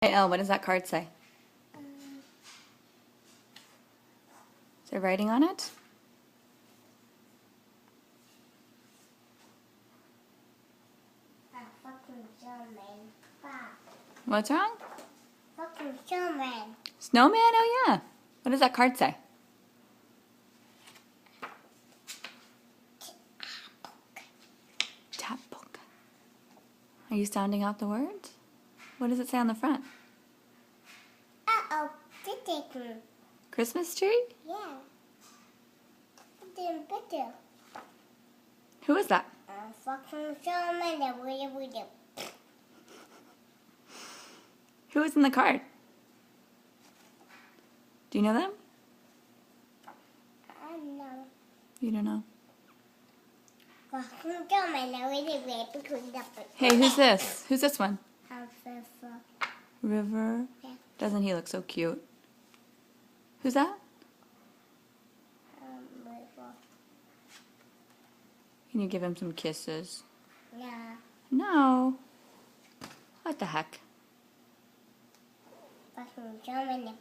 Hey, Elle, what does that card say? Is there writing on it? What's wrong? Snowman. Snowman? Oh, yeah. What does that card say? Tapbook. Are you sounding out the words? What does it say on the front? Uh-oh, picture. Christmas tree? Yeah. Picture. Who is that? Fucking snowman. Who is in the card? Do you know them? I know. You don't know. Fucking snowman. Hey, who's this? Who's this one? River. River. Yeah. Doesn't he look so cute? Who's that? River. Can you give him some kisses? Yeah. No. What the heck? Fucking snowman.